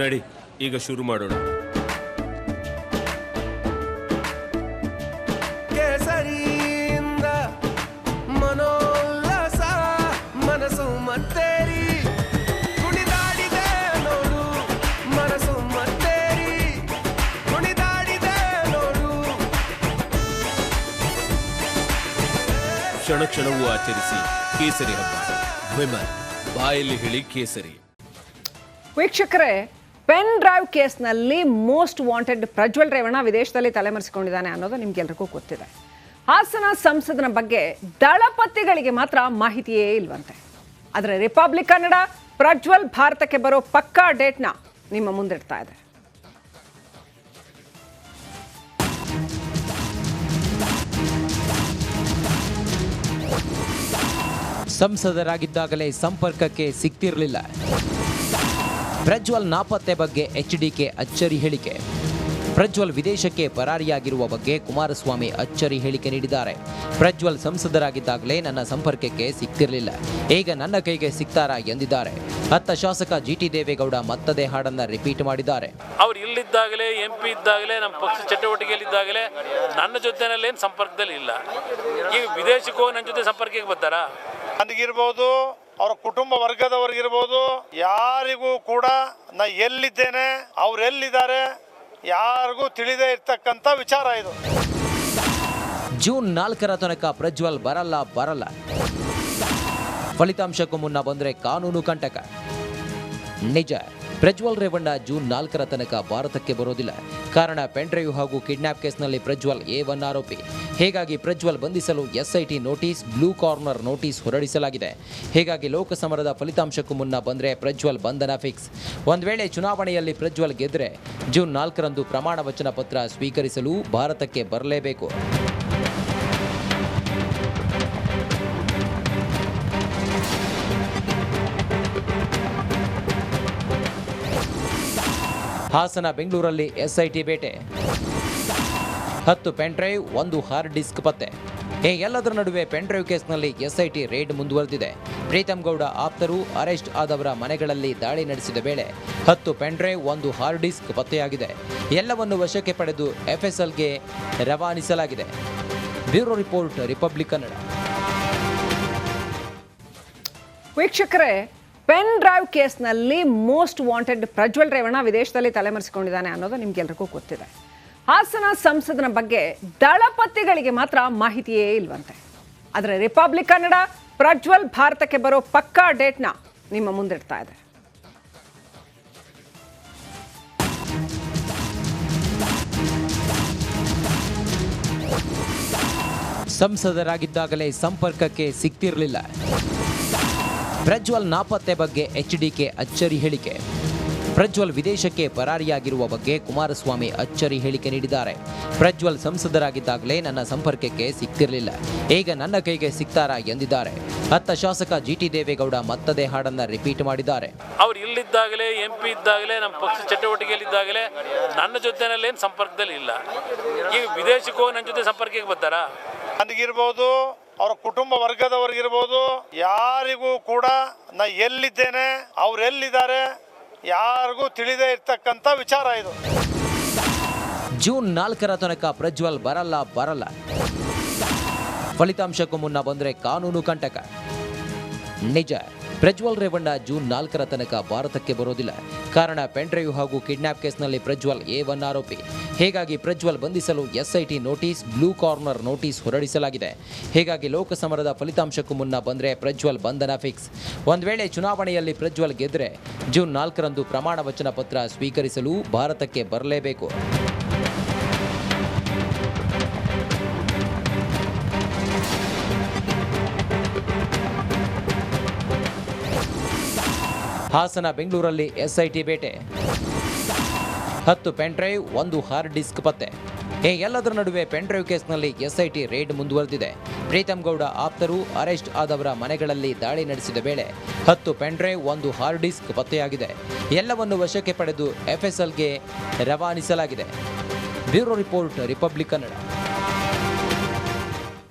ನಡಿ, ಈಗ ಶುರು ಮಾಡೋಣ. ಕೇಸರಿಯಿಂದ ಮನೋಲ್ಲಾಸ ಮನಸ್ಸು ಮತ್ತೇರಿ ಕುಣಿದಾಡಿದೆ ನೋಡು, ಮನಸ್ಸು ಮತ್ತೇರಿ ಕುಣಿದಾಡಿದೆ ನೋಡು. ಕ್ಷಣ ಕ್ಷಣವೂ ಆಚರಿಸಿ ಕೇಸರಿ ಹಬ್ಬ. ವಿಮಲ್, ಬಾಯಲ್ಲಿ ಹೇಳಿ ಕೇಸರಿ. ವೀಕ್ಷಕರೇ, ಪೆನ್ ಡ್ರೈವ್ ಕೇಸ್ನಲ್ಲಿ ಮೋಸ್ಟ್ ವಾಂಟೆಡ್ ಪ್ರಜ್ವಲ್ ರೇವಣ್ಣ ವಿದೇಶದಲ್ಲಿ ತಲೆಮರೆಸಿಕೊಂಡಿದ್ದಾನೆ ಅನ್ನೋದು ನಿಮ್ಗೆಲ್ರಿಗೂ ಗೊತ್ತಿದೆ. ಹಾಸನ ಸಂಸದನ ಬಗ್ಗೆ ದಳಪತಿಗಳಿಗೆ ಮಾತ್ರ ಮಾಹಿತಿಯೇ ಇಲ್ವಂತೆ. ಆದರೆ ರಿಪಬ್ಲಿಕ್ ಕನ್ನಡ ಪ್ರಜ್ವಲ್ ಭಾರತಕ್ಕೆ ಬರೋ ಪಕ್ಕಾ ಡೇಟ್ನ ನಿಮ್ಮ ಮುಂದಿಡ್ತಾ ಇದೆ. ಸಂಸದರಾಗಿದ್ದಾಗಲೇ ಸಂಪರ್ಕಕ್ಕೆ ಸಿಗ್ತಿರಲಿಲ್ಲ. ಪ್ರಜ್ವಲ್ ನಾಪತ್ತೆ ಬಗ್ಗೆ ಎಚ್ಡಿಕೆ ಅಚ್ಚರಿ ಹೇಳಿಕೆ. ಪ್ರಜ್ವಲ್ ವಿದೇಶಕ್ಕೆ ಪರಾರಿಯಾಗಿರುವ ಬಗ್ಗೆ ಕುಮಾರಸ್ವಾಮಿ ಅಚ್ಚರಿ ಹೇಳಿಕೆ ನೀಡಿದ್ದಾರೆ. ಪ್ರಜ್ವಲ್ ಸಂಸದರಾಗಿದ್ದಾಗಲೇ ನನ್ನ ಸಂಪರ್ಕಕ್ಕೆ ಸಿಗ್ತಿರಲಿಲ್ಲ, ಈಗ ನನ್ನ ಕೈಗೆ ಸಿಗ್ತಾರಾ ಎಂದಿದ್ದಾರೆ. ಅತ್ತ ಶಾಸಕ ಜಿಟಿ ದೇವೇಗೌಡ ಮತ್ತದೇ ಹಾಡನ್ನ ರಿಪೀಟ್ ಮಾಡಿದ್ದಾರೆ. ಅವ್ರು ಇಲ್ಲಿದ್ದಾಗಲೇ MP ಇದ್ದಾಗಲೇ ನಮ್ಮ ಪಕ್ಷ ಚಟುವಟಿಕೆಯಲ್ಲಿದ್ದಾಗಲೇ ನನ್ನ ಜೊತೆನಲ್ಲೇನು ಸಂಪರ್ಕದಲ್ಲಿ ಇಲ್ಲ. ಈಗ ವಿದೇಶಕ್ಕೆ ಹೋಗಿ ನನ್ನ ಜೊತೆ ಸಂಪರ್ಕಕ್ಕೆ ಬರ್ತಾರಾ? ನನಗಿರ್ಬೋದು, ಅವ್ರ ಕುಟುಂಬ ವರ್ಗದವ್ರಿಗಿರ್ಬೋದು, ಯಾರಿಗೂ ಕೂಡ ನಾ ಎಲ್ಲಿದ್ದೇನೆ, ಅವ್ರು ಎಲ್ಲಿದ್ದಾರೆ ಯಾರಿಗೂ ತಿಳಿದೇ ಇರ್ತಕ್ಕಂಥ ವಿಚಾರ ಇದು. ಜೂನ್ 4ರ ತನಕ ಪ್ರಜ್ವಲ್ ಬರಲ್ಲ. ಫಲಿತಾಂಶಕ್ಕೂ ಮುನ್ನ ಬಂದ್ರೆ ಕಾನೂನು ಕಂಟಕ. ನಿಜ, ಪ್ರಜ್ವಲ್ ರೇವಣ್ಣ ಜೂನ್ 4ರ ತನಕ ಭಾರತಕ್ಕೆ ಬರೋದಿಲ್ಲ. ಕಾರಣ ಪೆನ್ಡ್ರೈವ್ ಹಾಗೂ ಕಿಡ್ನಾಪ್ ಕೇಸ್ನಲ್ಲಿ ಪ್ರಜ್ವಲ್ A1 ಆರೋಪಿ. ಹೀಗಾಗಿ ಪ್ರಜ್ವಲ್ ಬಂಧಿಸಲು SIT notice, blue corner notice ಹೊರಡಿಸಲಾಗಿದೆ. ಹೀಗಾಗಿ ಲೋಕಸಮರದ ಫಲಿತಾಂಶಕ್ಕೂ ಮುನ್ನ ಬಂದರೆ ಪ್ರಜ್ವಲ್ ಬಂಧನ ಫಿಕ್ಸ್. ಒಂದು ವೇಳೆ ಚುನಾವಣೆಯಲ್ಲಿ ಪ್ರಜ್ವಲ್ ಗೆದ್ದರೆ ಜೂನ್ 4ರಂದು ಪ್ರಮಾಣ ವಚನ ಪತ್ರ ಸ್ವೀಕರಿಸಲು ಭಾರತಕ್ಕೆ ಬರಲೇಬೇಕು. ಹಾಸನ ಬೆಂಗಳೂರಲ್ಲಿ SIT ಬೇಟೆ. 10 ಪೆನ್ಡ್ರೈವ್, 1 ಹಾರ್ಡ್ ಡಿಸ್ಕ್ ಪತ್ತೆ. ಎಲ್ಲದರ ನಡುವೆ ಪೆನ್ಡ್ರೈವ್ ಕೇಸ್ನಲ್ಲಿ SIT ರೇಡ್ ಮುಂದುವರೆದಿದೆ. ಪ್ರೀತಮ್ ಗೌಡ ಆಪ್ತರು ಅರೆಸ್ಟ್ ಆದವರ ಮನೆಗಳಲ್ಲಿ ದಾಳಿ ನಡೆಸಿದ ವೇಳೆ 10 ಪೆನ್ಡ್ರೈವ್, 1 ಹಾರ್ಡ್ ಡಿಸ್ಕ್ ಪತ್ತೆಯಾಗಿದೆ. ಎಲ್ಲವನ್ನು ವಶಕ್ಕೆ ಪಡೆದು FSLಗೆ ರವಾನಿಸಲಾಗಿದೆ. Bureau report, republic Kannada. ವೀಕ್ಷಕರೇ, ಪೆನ್ ಡ್ರೈವ್ ಕೇಸ್ನಲ್ಲಿ ಮೋಸ್ಟ್ ವಾಂಟೆಡ್ ಪ್ರಜ್ವಲ್ ರೇವಣ್ಣ ವಿದೇಶದಲ್ಲಿ ತಲೆಮರೆಸಿಕೊಂಡಿದ್ದಾನೆ ಅನ್ನೋದು ನಿಮ್ಗೆಲ್ರಿಗೂ ಗೊತ್ತಿದೆ. ಹಾಸನ ಸಂಸದನ ಬಗ್ಗೆ ದಳಪತಿಗಳಿಗೆ ಮಾತ್ರ ಮಾಹಿತಿಯೇ ಇಲ್ವಂತೆ. ಆದರೆ ರಿಪಬ್ಲಿಕ್ ಕನ್ನಡ ಪ್ರಜ್ವಲ್ ಭಾರತಕ್ಕೆ ಬರೋ ಪಕ್ಕಾ ಡೇಟ್ನ ನಿಮ್ಮ ಮುಂದಿಡ್ತಾ ಇದೆ. ಸಂಸದರಾಗಿದ್ದಾಗಲೇ ಸಂಪರ್ಕಕ್ಕೆ ಸಿಗ್ತಿರಲಿಲ್ಲ. ಪ್ರಜ್ವಲ್ ನಾಪತ್ತೆ ಬಗ್ಗೆ ಎಚ್ಡಿಕೆ ಅಚ್ಚರಿ ಹೇಳಿಕೆ. ಪ್ರಜ್ವಲ್ ವಿದೇಶಕ್ಕೆ ಪರಾರಿಯಾಗಿರುವ ಬಗ್ಗೆ ಕುಮಾರಸ್ವಾಮಿ ಅಚ್ಚರಿ ಹೇಳಿಕೆ ನೀಡಿದ್ದಾರೆ. ಪ್ರಜ್ವಲ್ ಸಂಸದರಾಗಿದ್ದಾಗಲೇ ನನ್ನ ಸಂಪರ್ಕಕ್ಕೆ ಸಿಗ್ತಿರಲಿಲ್ಲ, ಈಗ ನನ್ನ ಕೈಗೆ ಸಿಗ್ತಾರಾ ಎಂದಿದ್ದಾರೆ. ಅತ್ತ ಶಾಸಕ ಜಿಟಿ ದೇವೇಗೌಡ ಮತ್ತದೇ ಹಾಡನ್ನ ರಿಪೀಟ್ ಮಾಡಿದ್ದಾರೆ. ಅವ್ರು ಇಲ್ಲಿದ್ದಾಗಲೇ MP ಇದ್ದಾಗಲೇ ನಮ್ಮ ಪಕ್ಷ ಚಟುವಟಿಕೆಯಲ್ಲಿದ್ದಾಗಲೇ ನನ್ನ ಜೊತೆನಲ್ಲೇನು ಸಂಪರ್ಕದಲ್ಲಿ ಇಲ್ಲ. ಈಗ ವಿದೇಶಕ್ಕೆ ಹೋಗಿ ನನ್ನ ಜೊತೆ ಸಂಪರ್ಕಕ್ಕೆ ಬರ್ತಾರಾ? ನನಗಿರ್ಬೋದು, ಅವ್ರ ಕುಟುಂಬ ವರ್ಗದವ್ರಿಗಿರ್ಬೋದು, ಯಾರಿಗೂ ಕೂಡ ನಾ ಎಲ್ಲಿದ್ದೇನೆ, ಅವ್ರು ಎಲ್ಲಿದ್ದಾರೆ ಯಾರಿಗೂ ತಿಳಿದೇ ಇರ್ತಕ್ಕಂಥ ವಿಚಾರ ಇದು. ಜೂನ್ 4ರ ತನಕ ಪ್ರಜ್ವಲ್ ಬರಲ್ಲ. ಫಲಿತಾಂಶಕ್ಕೂ ಮುನ್ನ ಬಂದ್ರೆ ಕಾನೂನು ಕಂಟಕ. ನಿಜ, ಪ್ರಜ್ವಲ್ ರೇವಣ್ಣ ಜೂನ್ 4ರ ತನಕ ಭಾರತಕ್ಕೆ ಬರೋದಿಲ್ಲ. ಕಾರಣ ಪೆನ್ಡ್ರೈವ್ ಹಾಗೂ ಕಿಡ್ನಾಪ್ ಕೇಸ್ನಲ್ಲಿ ಪ್ರಜ್ವಲ್ A1 ಆರೋಪಿ. ಹೀಗಾಗಿ ಪ್ರಜ್ವಲ್ ಬಂಧಿಸಲು SIT notice, blue corner notice ಹೊರಡಿಸಲಾಗಿದೆ. ಹೀಗಾಗಿ ಲೋಕಸಮರದ ಫಲಿತಾಂಶಕ್ಕೂ ಮುನ್ನ ಬಂದರೆ ಪ್ರಜ್ವಲ್ ಬಂಧನ ಫಿಕ್ಸ್. ಒಂದು ವೇಳೆ ಚುನಾವಣೆಯಲ್ಲಿ ಪ್ರಜ್ವಲ್ ಗೆದ್ದರೆ ಜೂನ್ 4ರಂದು ಪ್ರಮಾಣ ವಚನ ಪತ್ರ ಸ್ವೀಕರಿಸಲು ಭಾರತಕ್ಕೆ ಬರಲೇಬೇಕು. ಹಾಸನ ಬೆಂಗಳೂರಲ್ಲಿ SIT ಬೇಟೆ. 10 ಪೆನ್ಡ್ರೈವ್, 1 ಹಾರ್ಡ್ ಡಿಸ್ಕ್ ಪತ್ತೆ. ಎಲ್ಲದರ ನಡುವೆ ಪೆನ್ಡ್ರೈವ್ ಕೇಸ್ನಲ್ಲಿ SIT ರೇಡ್ ಮುಂದುವರೆದಿದೆ. ಪ್ರೀತಮ್ ಗೌಡ ಆಪ್ತರು ಅರೆಸ್ಟ್ ಆದವರ ಮನೆಗಳಲ್ಲಿ ದಾಳಿ ನಡೆಸಿದ ವೇಳೆ 10 ಪೆನ್ಡ್ರೈವ್, 1 ಹಾರ್ಡ್ ಡಿಸ್ಕ್ ಪತ್ತೆಯಾಗಿದೆ. ಎಲ್ಲವನ್ನು ವಶಕ್ಕೆ ಪಡೆದು FSLಗೆ ರವಾನಿಸಲಾಗಿದೆ. Bureau report, republic Kannada.